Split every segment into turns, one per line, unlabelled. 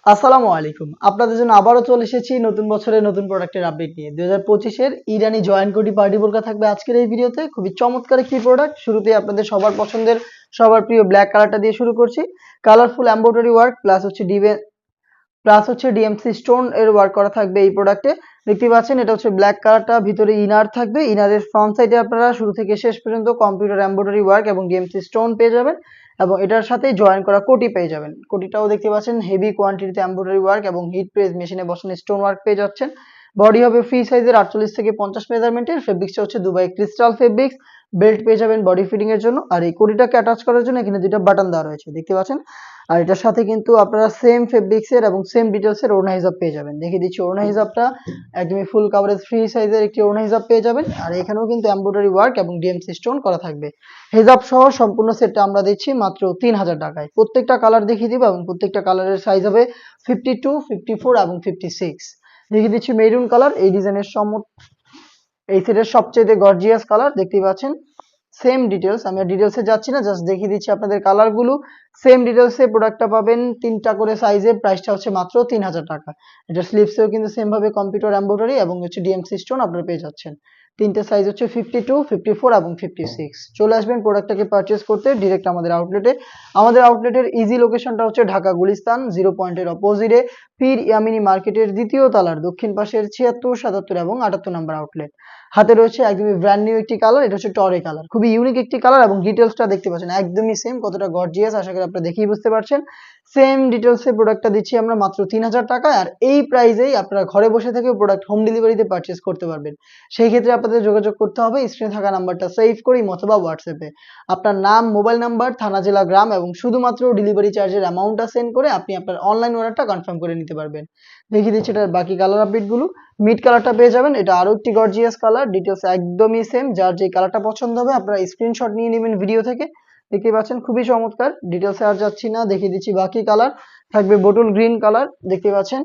আসসালামু আলাইকুম। আপনাদের জন্য আবারও চলে এসেছি নতুন বছরের নতুন প্রোডাক্টের আপডেট নিয়ে। ২০২৫ এর ইরানি জয়েন্ট কোটি পার্টি বোরকা থাকবে আজকের এই ভিডিওতে। খুবই চমৎকার একটি প্রোডাক্ট। শুরুতেই আপনাদের সবার পছন্দের, সবার প্রিয় ব্ল্যাক কালারটা দিয়ে শুরু করছি। কালারফুল এমব্রয়ডারি ওয়ার্ক প্লাস হচ্ছে ডিএমসি স্টোন এর ওয়ার্ক করা থাকবে এই প্রোডাক্টে। দেখতে পাচ্ছেন এটা হচ্ছে ব্ল্যাক কালারটা, ভিতরে ইনার থাকবে। ইনারের ফ্রন্ট সাইডে আপনারা শুরু থেকে শেষ পর্যন্ত কম্পিউটার এমব্রয়ডারি ওয়ার্ক এবং ডিএমসি স্টোন পেয়ে যাবেন এবং এটার সাথে জয়েন করা কোটি পেয়ে যাবেন। কোটিটাও দেখতে পাচ্ছেন হেভি কোয়ান্টিটিতে এমব্রয়ডারি ওয়ার্ক এবং হিট প্রেস মেশিনে বসানো স্টোন ওয়ার্ক পেয়ে যাচ্ছেন। বডি হবে ফ্রি সাইজের 48 থেকে 50 মেজারমেন্টের। ফেব্রিক্সটা হচ্ছে দুবাই ক্রিস্টাল ফেব্রিক্স। বেল্ট পেয়ে যাবেন বডি ফিটিং এর জন্য। আর এই কোটিটাকে অ্যাটাচ করার জন্য এখানে দুটো বাটন দেওয়া রয়েছে, দেখতে পাচ্ছেন। আর এটার সাথে কিন্তু আপনারা সেম ফেব্রিক্সের এবং সেম ডিটেলসের ওড়না হিজাব পেয়ে যাবেন। দেখিয়ে দিচ্ছি ওড়না হিজাবটা একদমই ফুল কাভারেজ ফ্রি সাইজের একটি ওড়না হিজাব পেয়ে যাবেন। আর এখানেও কিন্তু এমব্রয়ডারি ওয়ার্ক এবং ডিএমসি স্টোন করা থাকবে। হিজাব সহ সম্পূর্ণ সেটটা আমরা দিচ্ছি মাত্র 3000 টাকায়। প্রত্যেকটা কালার দেখিয়ে দিব এবং প্রত্যেকটা কালারের সাইজ হবে 52, 54 এবং 56। দেখিয়ে দিচ্ছি মেরুন কালার, এই ডিজাইনের এই সেটের সবচেয়ে গর্জিয়াস কালার, দেখতেই পাচ্ছেন। সেম ডিটেলস, আমি আর ডিটেলসে যাচ্ছি না, জাস্ট দেখিয়ে দিচ্ছি আপনাদের কালারগুলো। সেম ডিটেলসে প্রোডাক্টটা পাবেন 3টা করে সাইজে, প্রাইসটা হচ্ছে মাত্র 3000 টাকা। এটা স্লিভসেও কিন্তু সেম ভাবে কম্পিউটার এমব্রয়ডারি এবং হচ্ছে ডিএমসি স্টোন আপনারা পেয়ে যাচ্ছেন। তিনটে সাইজ হচ্ছে 52, 54 এবং 56। চলে আসবেন প্রোডাক্টটাকে পারচেস করতে ডিরেক্ট আমাদের আউটলেটে। আমাদের আউটলেটের ইজি লোকেশনটা হচ্ছে ঢাকা গুলিস্তান 0 পয়েন্টের অপোজিটে পীর ইয়ামিনী মার্কেটের দ্বিতীয় তলার দক্ষিণ পাশের 76, 77 এবং 78 নম্বর আউটলেট। হাতে রয়েছে একদমই ব্র্যান্ড নিউ একটি কালার, এটা হচ্ছে টরে কালার। খুবই ইউনিক একটি কালার এবং ডিটেলসটা দেখতে পাচ্ছেন একদমই সেম। কতটা গর্জিয়াস আশা করি আপনারা দেখেই বুঝতে পারছেন। সেম ডিটেলসে প্রোডাক্টটা দিচ্ছি আমরা মাত্র 3000 টাকায়। আর এই প্রাইসেই আপনারা ঘরে বসে থেকে প্রোডাক্ট হোম ডেলিভারিতে পারচেস করতে পারবেন। সেই ক্ষেত্রে আপনাদের যোগাযোগ করতে হবে স্ক্রিনে থাকা নাম্বারটা সেভ করে অথবা হোয়াটসঅ্যাপে আপনার নাম, মোবাইল নাম্বার, থানা, জেলা, গ্রাম এবং শুধুমাত্র ডেলিভারি চার্জের অ্যামাউন্টটা সেন্ড করে আপনি আপনার অনলাইন অর্ডারটা কনফার্ম করে নিতে পারবেন। দেখিয়ে দিচ্ছি এটার বাকি কালার আপডেটগুলো। মিড কালারটা পেয়ে যাবেন, এটা আরো একটি গর্জিয়াস কালার। ডিটেলস একদমই সেম। যার যে কালারটা পছন্দ হবে আপনারা স্ক্রিনশট নিয়ে নেবেন ভিডিও থেকে। দেখতে পাচ্ছেন খুবই চমৎকার। ডিটেলসে আর যাচ্ছি না, দেখিয়ে দিচ্ছি বাকি কালার। থাকবে বটল গ্রিন কালার, দেখতে পাচ্ছেন।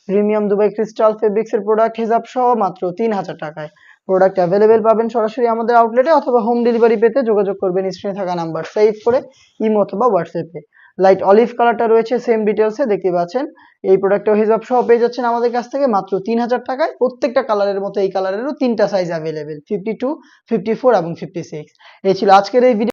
প্রিমিয়াম দুবাই ক্রিস্টাল ফেব্রিক্স এর প্রোডাক্ট, হিজাব সহ মাত্র 3000 টাকায়। প্রোডাক্ট অ্যাভেলেবেল পাবেন সরাসরি আমাদের আউটলেটে অথবা হোম ডেলিভারি পেতে যোগাযোগ করবেন স্ক্রিনে থাকা নাম্বার সেভ করে অথবা হোয়াটসঅ্যাপে। লাইট অলিভ কালারটা রয়েছে সেম ডিটেলসে, দেখতে পাচ্ছেন। এই প্রোডাক্টটা হিজাব সহ পেয়ে যাচ্ছেন আমাদের কাছ থেকে মাত্র 3000 টাকায়। প্রত্যেকটা কালারের মতো এই কালারেরও 3টা সাইজ অ্যাভেলেবেল, 52, 54 এবং 56। এই ছিল আজকের এই ভিডিও।